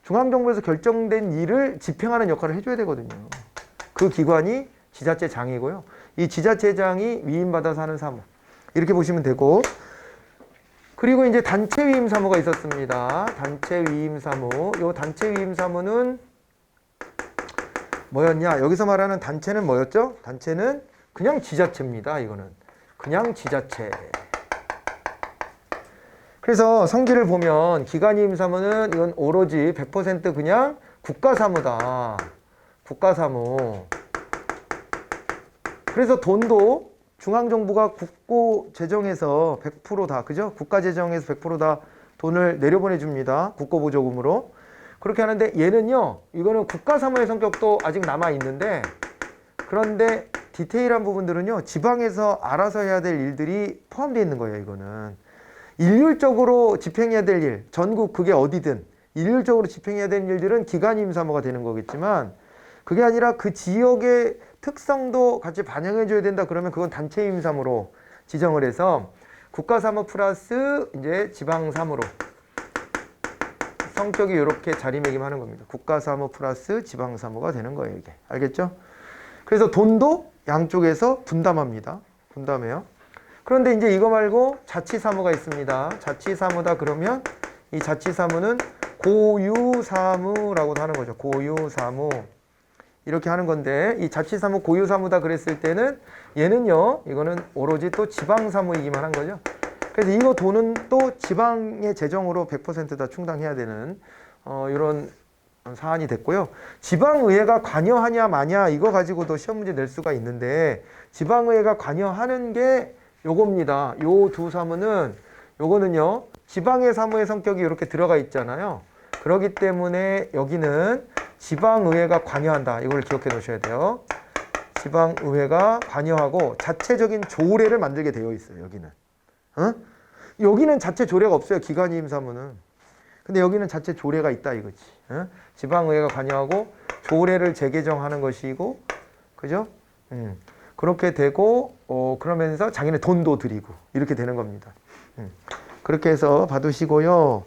중앙정부에서 결정된 일을 집행하는 역할을 해줘야 되거든요. 그 기관이 지자체장이고요. 이 지자체장이 위임받아서 하는 사무. 이렇게 보시면 되고, 그리고 이제 단체 위임 사무가 있었습니다. 단체 위임 사무. 요 단체 위임 사무는 뭐였냐? 여기서 말하는 단체는 뭐였죠? 단체는 그냥 지자체입니다. 이거는 그냥 지자체. 그래서 성질을 보면 기관 위임 사무는 이건 오로지 100% 그냥 국가사무다. 국가사무. 그래서 돈도 중앙정부가 국고재정에서 100% 다, 그죠? 국가재정에서 100% 다 돈을 내려보내줍니다. 국고보조금으로. 그렇게 하는데 얘는요, 이거는 국가사무의 성격도 아직 남아있는데, 그런데 디테일한 부분들은요, 지방에서 알아서 해야 될 일들이 포함되어 있는 거예요, 이거는. 일률적으로 집행해야 될 일, 전국 그게 어디든 일률적으로 집행해야 되는 일들은 기관위임 사무가 되는 거겠지만, 그게 아니라 그 지역의 특성도 같이 반영해줘야 된다 그러면 그건 단체위임 사무로 지정을 해서 국가사무 플러스 이제 지방사무로 성격이 이렇게 자리매김하는 겁니다. 국가사무 플러스 지방사무가 되는 거예요, 이게. 알겠죠? 그래서 돈도 양쪽에서 분담합니다. 분담해요. 그런데 이제 이거 말고 자치사무가 있습니다. 자치사무다 그러면 이 자치사무는 고유사무라고도 하는 거죠. 고유사무. 이렇게 하는 건데, 이 자치사무 고유사무다 그랬을 때는 얘는요, 이거는 오로지 또 지방사무이기만 한 거죠. 그래서 이거 돈은 또 지방의 재정으로 100% 다 충당해야 되는 이런 사안이 됐고요. 지방의회가 관여하냐 마냐 이거 가지고도 시험 문제 낼 수가 있는데, 지방의회가 관여하는 게 요겁니다. 요 두 사무는, 요거는요, 지방의 사무의 성격이 이렇게 들어가 있잖아요. 그렇기 때문에 여기는 지방의회가 관여한다. 이걸 기억해 놓으셔야 돼요. 지방의회가 관여하고 자체적인 조례를 만들게 되어 있어요. 여기는. 여기는 자체 조례가 없어요. 기관이임 사무는. 근데 여기는 자체 조례가 있다 이거지. 지방의회가 관여하고 조례를 재개정하는 것이고, 그죠? 그렇게 되고, 그러면서 자기네 돈도 들이고 이렇게 되는 겁니다. 그렇게 해서 받으시고요.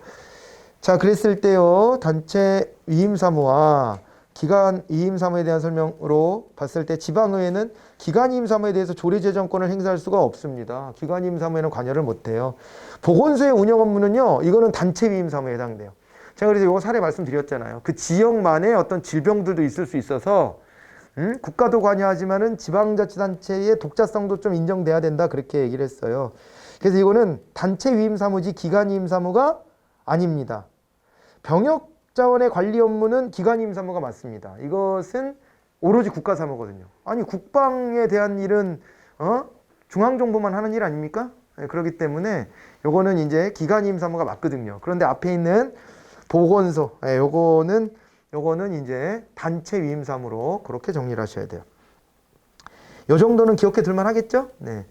자, 그랬을 때요, 단체 위임 사무와 기관 이임 사무에 대한 설명으로 봤을 때 지방의회는 기관 이임 사무에 대해서 조례 제정권을 행사할 수가 없습니다. 기관 이임 사무에는 관여를 못해요. 보건소의 운영 업무는요, 이거는 단체 위임 사무에 해당돼요. 제가 그래서 이거 사례 말씀드렸잖아요. 그 지역만의 어떤 질병들도 있을 수 있어서 국가도 관여하지만은 지방자치단체의 독자성도 좀 인정돼야 된다 그렇게 얘기를 했어요. 그래서 이거는 단체 위임 사무지 기관 이임 사무가 아닙니다. 병역 자원의 관리 업무는 기관 이임 사무가 맞습니다. 이것은 오로지 국가 사무거든요. 아니 국방에 대한 일은 중앙정부만 하는 일 아닙니까? 네, 그렇기 때문에 요거는 이제 기관 이임 사무가 맞거든요. 그런데 앞에 있는 보건소, 요거는 이제 단체 위임 사무로 그렇게 정리를 하셔야 돼요. 요 정도는 기억해 둘만 하겠죠? 네.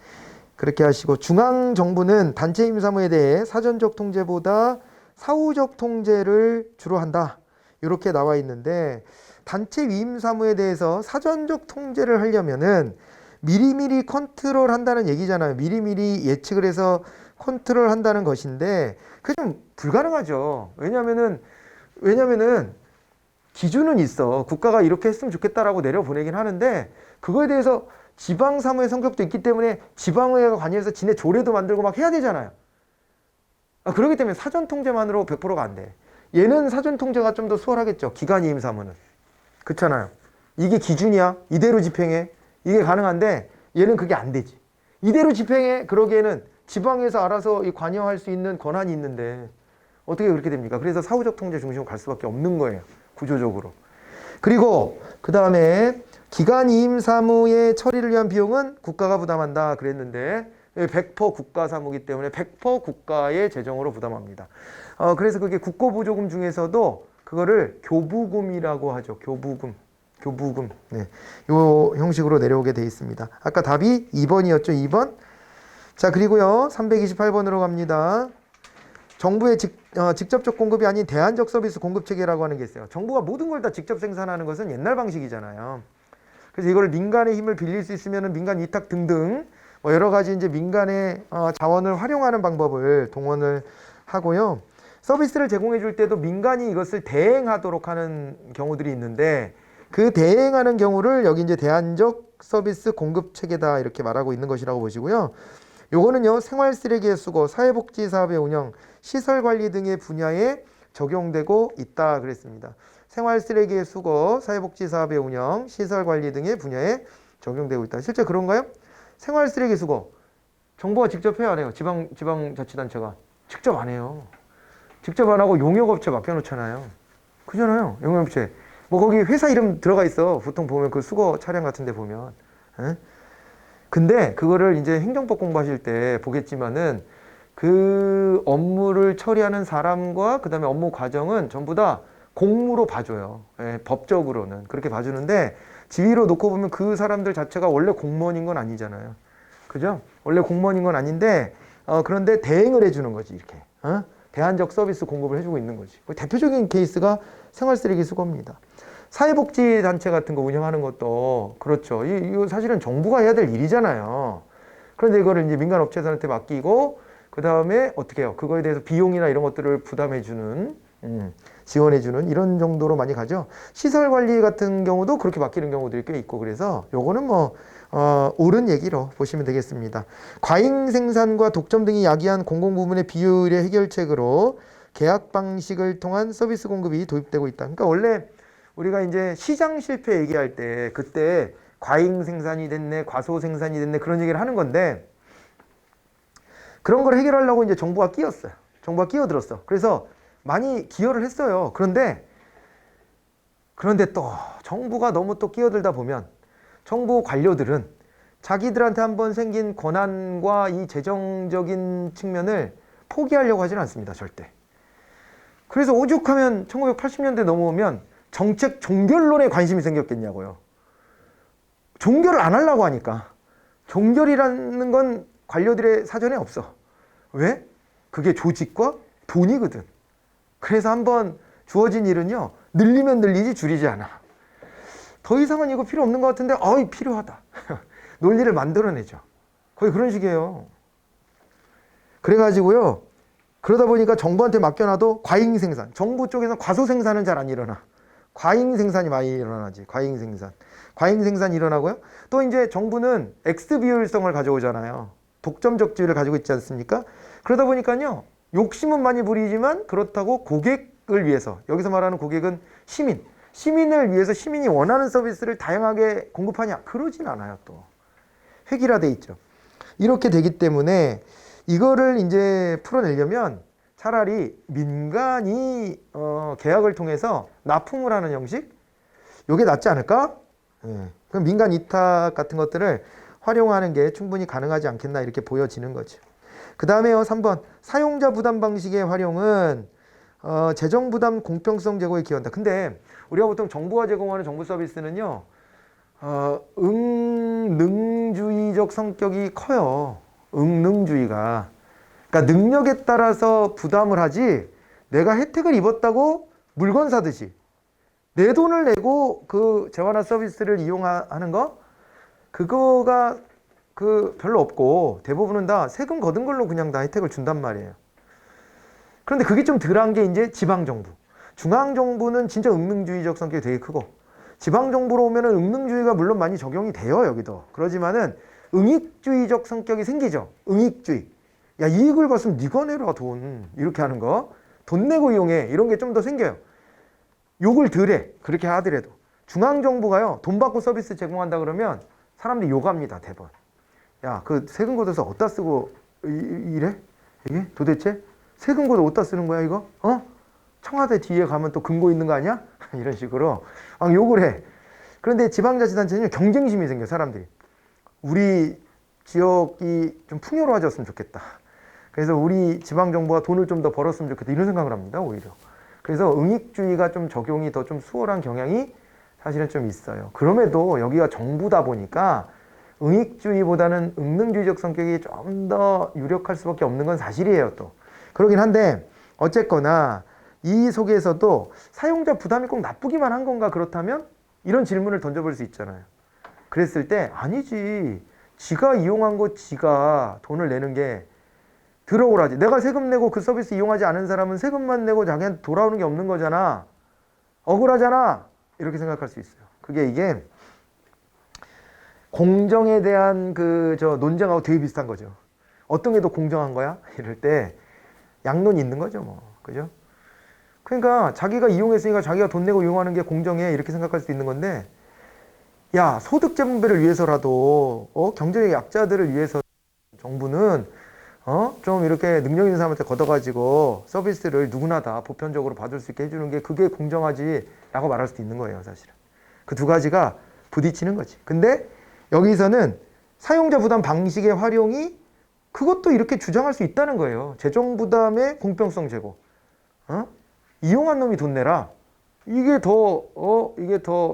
그렇게 하시고 중앙정부는 단체 위임 사무에 대해 사전적 통제보다 사후적 통제를 주로 한다. 이렇게 나와 있는데 단체 위임 사무에 대해서 사전적 통제를 하려면은 미리미리 컨트롤 한다는 얘기잖아요. 미리미리 예측을 해서 컨트롤 한다는 것인데 그게 좀 불가능하죠. 왜냐면은 기준은 있어. 국가가 이렇게 했으면 좋겠다라고 내려보내긴 하는데 그거에 대해서 지방 사무의 성격도 있기 때문에 지방의회가 관여해서 지네 조례도 만들고 막 해야 되잖아요. 그렇기 때문에 사전 통제만으로 100%가 안 돼. 얘는 사전 통제가 좀 더 수월하겠죠. 기관 이임 사무는. 그렇잖아요. 이게 기준이야. 이대로 집행해. 이게 가능한데 얘는 그게 안 되지. 이대로 집행해. 그러기에는 지방에서 알아서 관여할 수 있는 권한이 있는데 어떻게 그렇게 됩니까? 그래서 사후적 통제 중심으로 갈 수밖에 없는 거예요. 구조적으로. 그리고 그 다음에 기관 이임 사무의 처리를 위한 비용은 국가가 부담한다 그랬는데 100% 국가 사무이기 때문에 100% 국가의 재정으로 부담합니다. 그래서 그게 국고보조금 중에서도 그거를 교부금이라고 하죠. 교부금. 네. 요 형식으로 내려오게 돼 있습니다. 아까 답이 2번이었죠. 2번. 자, 그리고요. 328번으로 갑니다. 정부의 직접적 공급이 아닌 대안적 서비스 공급 체계라고 하는 게 있어요. 정부가 모든 걸 다 직접 생산하는 것은 옛날 방식이잖아요. 그래서 이걸 민간의 힘을 빌릴 수 있으면 민간 위탁 등등 뭐 여러 가지 이제 민간의 자원을 활용하는 방법을 동원을 하고요. 서비스를 제공해 줄 때도 민간이 이것을 대행하도록 하는 경우들이 있는데 그 대행하는 경우를 여기 이제 대안적 서비스 공급 체계다 이렇게 말하고 있는 것이라고 보시고요. 요거는요, 생활 쓰레기의 수거, 사회복지 사업의 운영, 시설 관리 등의 분야에 적용되고 있다 그랬습니다. 생활 쓰레기의 수거, 사회복지 사업의 운영, 시설 관리 등의 분야에 적용되고 있다. 실제 그런가요? 생활 쓰레기 수거 정부가 직접 해야 안 해요? 지방자치단체가 직접 안 해요. 직접 안 하고 용역업체 맡겨놓잖아요. 그잖아요. 용역업체. 뭐 거기 회사 이름 들어가 있어. 보통 보면 그 수거 차량 같은 데 보면. 에? 근데 그거를 이제 행정법 공부하실 때 보겠지만은 그 업무를 처리하는 사람과 그 다음에 업무 과정은 전부 다 공무로 봐줘요. 예, 법적으로는 그렇게 봐주는데 지위로 놓고 보면 그 사람들 자체가 원래 공무원인 건 아니잖아요. 그죠? 원래 공무원인 건 아닌데 그런데 대행을 해주는 거지 이렇게. 대안적 서비스 공급을 해주고 있는 거지. 대표적인 케이스가 생활쓰레기 수거입니다. 사회복지단체 같은 거 운영하는 것도 그렇죠. 이거 사실은 정부가 해야 될 일이잖아요. 그런데 이거를 이제 민간 업체들한테 맡기고 그 다음에 어떻게 해요? 그거에 대해서 비용이나 이런 것들을 부담해주는 지원해주는 이런 정도로 많이 가죠. 시설 관리 같은 경우도 그렇게 맡기는 경우들이 꽤 있고 그래서 요거는 뭐 옳은 얘기로 보시면 되겠습니다. 과잉 생산과 독점 등이 야기한 공공부문의 비효율의 해결책으로 계약 방식을 통한 서비스 공급이 도입되고 있다. 그러니까 원래 우리가 이제 시장 실패 얘기할 때 그때 과잉 생산이 됐네, 과소 생산이 됐네 그런 얘기를 하는 건데 그런 걸 해결하려고 이제 정부가 끼었어요. 정부가 끼어들었어. 그래서 많이 기여를 했어요. 그런데 또 정부가 너무 또 끼어들다 보면 정부 관료들은 자기들한테 한번 생긴 권한과 이 재정적인 측면을 포기하려고 하지는 않습니다. 절대. 그래서 오죽하면 1980년대 넘어오면 정책 종결론에 관심이 생겼겠냐고요. 종결을 안 하려고 하니까. 종결이라는 건 관료들의 사전에 없어. 왜? 그게 조직과 돈이거든. 그래서 한번 주어진 일은요, 늘리면 늘리지 줄이지 않아. 더 이상은 이거 필요 없는 것 같은데, 필요하다. 논리를 만들어내죠. 거의 그런 식이에요. 그래가지고요, 그러다 보니까 정부한테 맡겨놔도 과잉 생산. 정부 쪽에서는 과소 생산은 잘 안 일어나. 과잉 생산이 많이 일어나지. 과잉 생산. 과잉 생산 일어나고요. 또 이제 정부는 X 비효율성을 가져오잖아요. 독점적지를 가지고 있지 않습니까? 그러다 보니까요, 욕심은 많이 부리지만 그렇다고 고객을 위해서, 여기서 말하는 고객은 시민. 시민을 위해서 시민이 원하는 서비스를 다양하게 공급하냐? 그러진 않아요, 또. 획일화돼 있죠. 이렇게 되기 때문에 이거를 이제 풀어내려면 차라리 민간이 계약을 통해서 납품을 하는 형식? 이게 낫지 않을까? 그럼 민간 위탁 같은 것들을 활용하는 게 충분히 가능하지 않겠나 이렇게 보여지는 거죠. 그 다음에요, 3번. 사용자 부담 방식의 활용은 재정 부담 공평성 제고에 기여한다. 근데 우리가 보통 정부가 제공하는 정부 서비스는요, 응능주의적 성격이 커요. 응능주의가. 그러니까 능력에 따라서 부담을 하지, 내가 혜택을 입었다고 물건 사듯이 내 돈을 내고 그 재화나 서비스를 이용하는 거, 그거가 별로 없고 대부분은 다 세금 거둔 걸로 그냥 다 혜택을 준단 말이에요. 그런데 그게 좀 덜한 게 이제 지방정부. 중앙정부는 진짜 응능주의적 성격이 되게 크고, 지방정부로 오면은 응능주의가 물론 많이 적용이 돼요, 여기도. 그러지만은 응익주의적 성격이 생기죠. 응익주의. 야, 이익을 봤으면 네가 내라, 돈. 이렇게 하는 거. 돈 내고 이용해. 이런 게 좀 더 생겨요. 욕을 덜 해. 그렇게 하더라도. 중앙정부가요, 돈 받고 서비스 제공한다 그러면 사람들이 욕합니다, 대번. 야, 그 세금 걷어서 어디다 쓰고 이래? 이게 도대체? 세금 걷어 어디다 쓰는 거야, 이거? 청와대 뒤에 가면 또 금고 있는 거 아니야? 이런 식으로 막 욕을 해. 그런데 지방자치단체는 경쟁심이 생겨, 사람들이. 우리 지역이 좀 풍요로워졌으면 좋겠다. 그래서 우리 지방정부가 돈을 좀 더 벌었으면 좋겠다. 이런 생각을 합니다, 오히려. 그래서 응익주의가 좀 적용이 더 좀 수월한 경향이 사실은 좀 있어요. 그럼에도 여기가 정부다 보니까 응익주의보다는 응능주의적 성격이 좀 더 유력할 수밖에 없는 건 사실이에요, 또. 그러긴 한데, 어쨌거나 이 속에서도 사용자 부담이 꼭 나쁘기만 한 건가, 그렇다면? 이런 질문을 던져볼 수 있잖아요. 그랬을 때 아니지, 지가 이용한 거 지가 돈을 내는 게 덜 억울하지. 내가 세금 내고 그 서비스 이용하지 않은 사람은 세금만 내고 자기한테 돌아오는 게 없는 거잖아. 억울하잖아. 이렇게 생각할 수 있어요. 그게 이게 공정에 대한 논쟁하고 되게 비슷한 거죠. 어떤 게 더 공정한 거야? 이럴 때 양론이 있는 거죠, 뭐. 그죠? 그러니까 자기가 이용했으니까 자기가 돈 내고 이용하는 게 공정해, 이렇게 생각할 수 있는 건데, 야, 소득 재분배를 위해서라도, 경제의 약자들을 위해서 정부는 좀 이렇게 능력 있는 사람한테 걷어가지고 서비스를 누구나 다 보편적으로 받을 수 있게 해주는 게 그게 공정하지라고 말할 수도 있는 거예요, 사실은. 그 두 가지가 부딪히는 거지. 근데 여기서는 사용자 부담 방식의 활용이 그것도 이렇게 주장할 수 있다는 거예요. 재정 부담의 공평성 제고. 이용한 놈이 돈 내라. 이게 더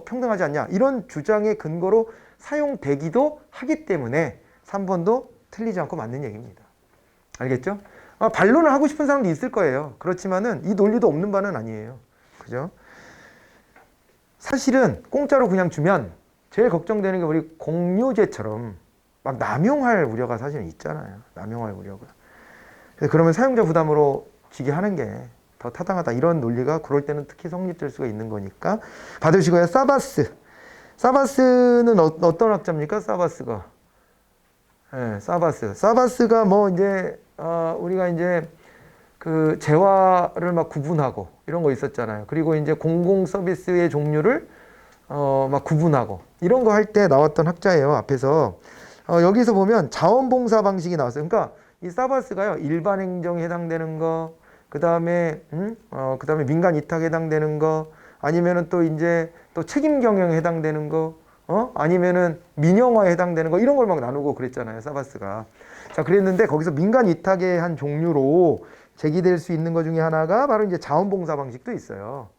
평등하지 않냐. 이런 주장의 근거로 사용되기도 하기 때문에 3번도 틀리지 않고 맞는 얘기입니다. 알겠죠? 반론을 하고 싶은 사람도 있을 거예요. 그렇지만은 이 논리도 없는 바는 아니에요. 그죠? 사실은 공짜로 그냥 주면 제일 걱정되는 게 우리 공유제처럼 막 남용할 우려가 사실은 있잖아요. 남용할 우려가. 그래서 그러면 사용자 부담으로 지게 하는 게 더 타당하다. 이런 논리가 그럴 때는 특히 성립될 수가 있는 거니까 받으시고요. 사바스. 사바스는 어떤 학자입니까? 사바스가. 네, 사바스가 뭐 이제 우리가 이제 그 재화를 막 구분하고 이런 거 있었잖아요. 그리고 이제 공공 서비스의 종류를 막 구분하고 이런 거 할 때 나왔던 학자예요. 앞에서 여기서 보면 자원봉사 방식이 나왔어요. 그러니까 이 사바스가요, 일반 행정에 해당되는 거, 그 다음에 민간 위탁에 해당되는 거, 아니면은 또 이제 또 책임 경영에 해당되는 거, 아니면은 민영화에 해당되는 거, 이런 걸 막 나누고 그랬잖아요, 사바스가. 자, 그랬는데 거기서 민간 위탁의 한 종류로 제기될 수 있는 것 중에 하나가 바로 이제 자원봉사 방식도 있어요.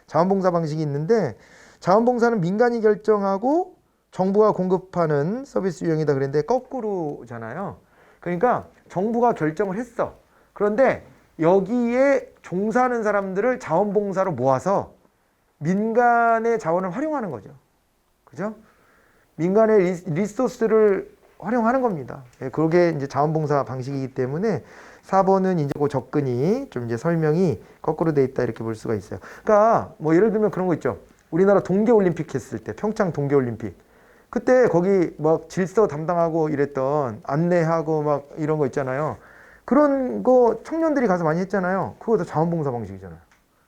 자원봉사 방식이 있는데, 자원봉사는 민간이 결정하고 정부가 공급하는 서비스 유형이다 그랬는데 거꾸로잖아요. 그러니까 정부가 결정을 했어. 그런데 여기에 종사하는 사람들을 자원봉사로 모아서 민간의 자원을 활용하는 거죠. 그죠? 민간의 리소스를 활용하는 겁니다. 예, 그게 이제 자원봉사 방식이기 때문에 4번은 이제 그 접근이 좀 이제 설명이 거꾸로 돼 있다 이렇게 볼 수가 있어요. 그러니까 뭐 예를 들면 그런 거 있죠. 우리나라 동계올림픽 했을 때 평창 동계올림픽 그때 거기 막 질서 담당하고 이랬던 안내하고 막 이런 거 있잖아요. 그런 거 청년들이 가서 많이 했잖아요. 그것도 자원봉사 방식이잖아요.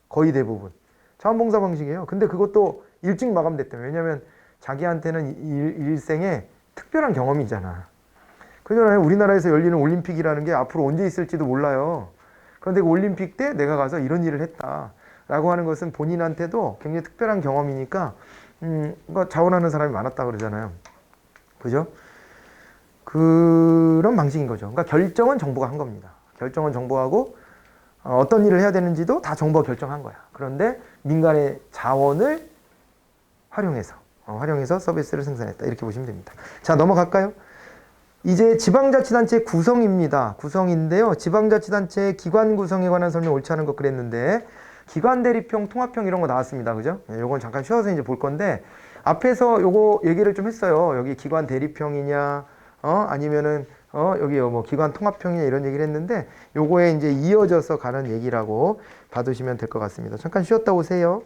거의 대부분 자원봉사 방식이에요. 근데 그것도 일찍 마감됐대요. 왜냐하면 자기한테는 일생에 특별한 경험이잖아. 그잖아요. 우리나라에서 열리는 올림픽이라는 게 앞으로 언제 있을지도 몰라요. 그런데 그 올림픽 때 내가 가서 이런 일을 했다라고 하는 것은 본인한테도 굉장히 특별한 경험이니까 그러니까 자원하는 사람이 많았다 그러잖아요. 그죠? 그런 방식인 거죠. 그러니까 결정은 정부가 한 겁니다. 결정은 정부하고 어떤 일을 해야 되는지도 다 정부가 결정한 거야. 그런데 민간의 자원을 활용해서 서비스를 생산했다. 이렇게 보시면 됩니다. 자, 넘어갈까요? 이제 지방자치단체 구성입니다. 구성인데요. 지방자치단체 기관 구성에 관한 설명 옳지 않은 것 그랬는데 기관대립형, 통합형 이런 거 나왔습니다. 그죠? 요건 잠깐 쉬어서 이제 볼 건데 앞에서 요거 얘기를 좀 했어요. 여기 기관대립형이냐, 아니면은, 여기 뭐 기관 통합형이냐 이런 얘기를 했는데 요거에 이제 이어져서 가는 얘기라고 봐두시면 될 것 같습니다. 잠깐 쉬었다 오세요.